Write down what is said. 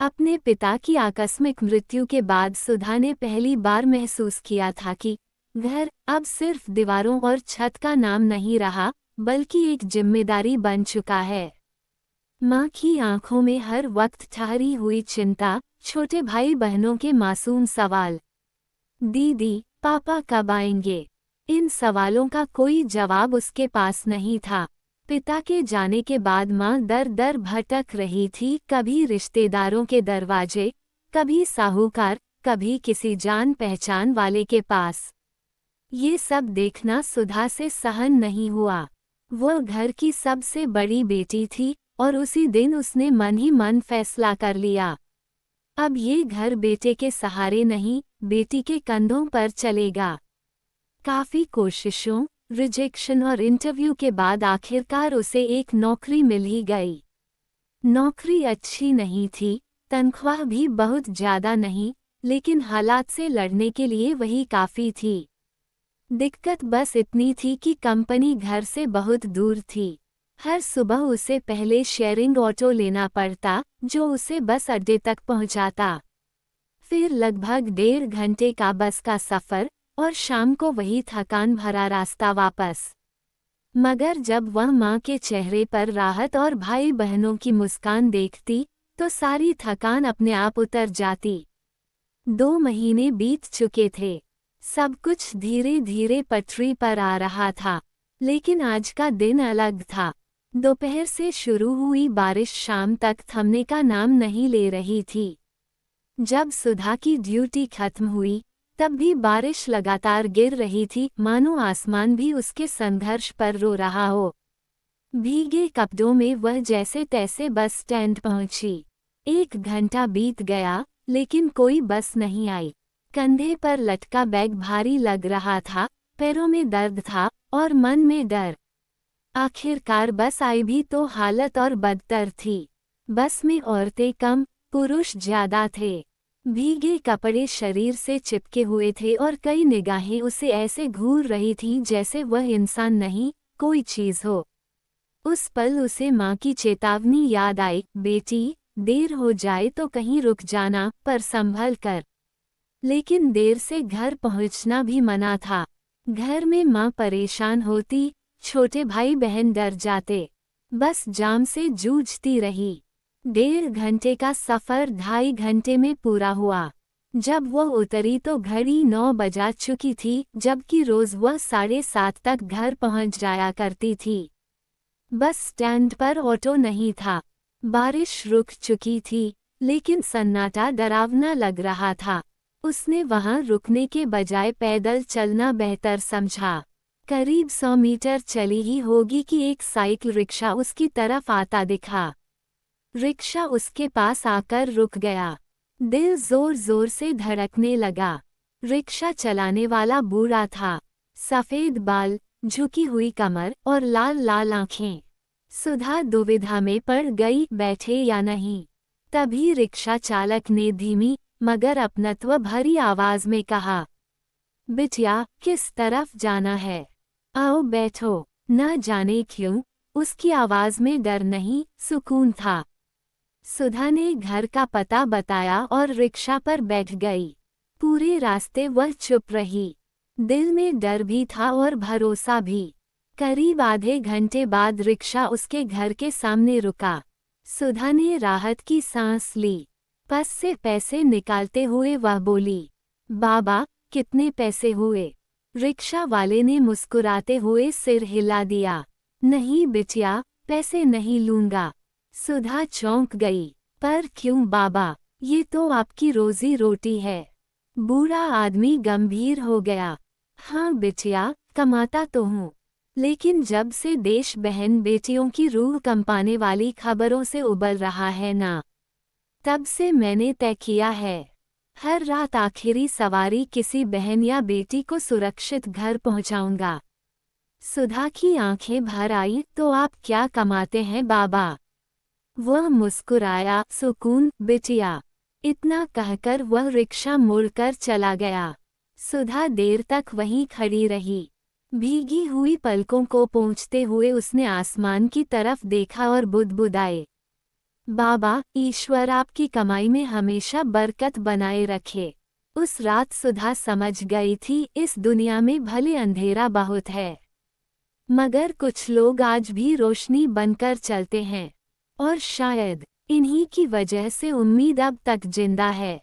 अपने पिता की आकस्मिक मृत्यु के बाद सुधा ने पहली बार महसूस किया था कि घर अब सिर्फ दीवारों और छत का नाम नहीं रहा, बल्कि एक जिम्मेदारी बन चुका है। माँ की आंखों में हर वक्त ठहरी हुई चिंता, छोटे भाई बहनों के मासूम सवाल, दीदी पापा कब आएंगे, इन सवालों का कोई जवाब उसके पास नहीं था। पिता के जाने के बाद माँ दर दर भटक रही थी, कभी रिश्तेदारों के दरवाजे, कभी साहूकार, कभी किसी जान पहचान वाले के पास। ये सब देखना सुधा से सहन नहीं हुआ। वो घर की सबसे बड़ी बेटी थी और उसी दिन उसने मन ही मन फैसला कर लिया, अब ये घर बेटे के सहारे नहीं, बेटी के कंधों पर चलेगा। काफी कोशिशों, रिजेक्शन और इंटरव्यू के बाद आखिरकार उसे एक नौकरी मिल ही गई। नौकरी अच्छी नहीं थी, तनख्वाह भी बहुत ज्यादा नहीं, लेकिन हालात से लड़ने के लिए वही काफी थी। दिक्कत बस इतनी थी कि कंपनी घर से बहुत दूर थी। हर सुबह उसे पहले शेयरिंग ऑटो लेना पड़ता, जो उसे बस अड्डे तक पहुंचाता। फिर लगभग 1.5 घंटे का बस का सफ़र, और शाम को वही थकान भरा रास्ता वापस। मगर जब वह माँ के चेहरे पर राहत और भाई बहनों की मुस्कान देखती, तो सारी थकान अपने आप उतर जाती। 2 महीने बीत चुके थे। सब कुछ धीरे धीरे पटरी पर आ रहा था, लेकिन आज का दिन अलग था। दोपहर से शुरू हुई बारिश शाम तक थमने का नाम नहीं ले रही थी। जब सुधा की ड्यूटी खत्म हुई, तब भी बारिश लगातार गिर रही थी, मानो आसमान भी उसके संघर्ष पर रो रहा हो। भीगे कपड़ों में वह जैसे तैसे बस स्टैंड पहुंची। 1 घंटा बीत गया, लेकिन कोई बस नहीं आई। कंधे पर लटका बैग भारी लग रहा था, पैरों में दर्द था और मन में डर। आखिरकार बस आई भी तो हालत और बदतर थी। बस में औरतें कम, पुरुष ज्यादा थे। भीगे कपड़े शरीर से चिपके हुए थे और कई निगाहें उसे ऐसे घूर रही थीं जैसे वह इंसान नहीं, कोई चीज हो। उस पल उसे माँ की चेतावनी याद आई, बेटी, देर हो जाए तो कहीं रुक जाना, पर संभल कर। लेकिन देर से घर पहुंचना भी मना था। घर में माँ परेशान होती, छोटे भाई बहन डर जाते। बस जाम से जूझती रही। 1.5 घंटे का सफ़र 2.5 घंटे में पूरा हुआ। जब वह उतरी तो घड़ी 9 बजा चुकी थी, जबकि रोज वह 7:30 तक घर पहुंच जाया करती थी। बस स्टैंड पर ऑटो नहीं था। बारिश रुक चुकी थी, लेकिन सन्नाटा डरावना लग रहा था। उसने वहां रुकने के बजाय पैदल चलना बेहतर समझा। करीब 100 मीटर चली ही होगी कि एक साइकिल रिक्शा उसकी तरफ आता दिखा। रिक्शा उसके पास आकर रुक गया। दिल जोर जोर से धड़कने लगा। रिक्शा चलाने वाला बूढ़ा था। सफ़ेद बाल, झुकी हुई कमर और लाल लाल आँखें। सुधा दुविधा में पड़ गई, बैठे या नहीं। तभी रिक्शा चालक ने धीमी मगर अपनत्व भरी आवाज में कहा, बिटिया, किस तरफ जाना है? आओ बैठो। न जाने क्यों, उसकी आवाज में डर नहीं, सुकून था। सुधा ने घर का पता बताया और रिक्शा पर बैठ गई। पूरे रास्ते वह चुप रही। दिल में डर भी था और भरोसा भी। करीब आधे घंटे बाद रिक्शा उसके घर के सामने रुका। सुधा ने राहत की सांस ली। पर्स से पैसे निकालते हुए वह बोली, बाबा, कितने पैसे हुए? रिक्शा वाले ने मुस्कुराते हुए सिर हिला दिया। नहीं बिटिया, पैसे नहीं लूंगा। सुधा चौंक गई। पर क्यों बाबा, ये तो आपकी रोजी रोटी है। बूढ़ा आदमी गंभीर हो गया। हाँ बिटिया, कमाता तो हूँ, लेकिन जब से देश बहन बेटियों की रूह कंपाने वाली खबरों से उबल रहा है ना, तब से मैंने तय किया है, हर रात आखिरी सवारी किसी बहन या बेटी को सुरक्षित घर पहुंचाऊंगा। सुधा की आंखें भर आई। तो आप क्या कमाते हैं बाबा? वह मुस्कुराया, सुकून बिटिया। इतना कहकर वह रिक्शा मुड़कर चला गया। सुधा देर तक वहीं खड़ी रही। भीगी हुई पलकों को पोंछते हुए उसने आसमान की तरफ देखा और बुदबुदाए, बाबा, ईश्वर आपकी कमाई में हमेशा बरकत बनाए रखे। उस रात सुधा समझ गई थी, इस दुनिया में भले अंधेरा बहुत है, मगर कुछ लोग आज भी रोशनी बनकर चलते हैं, और शायद इन्हीं की वजह से उम्मीद अब तक जिंदा है।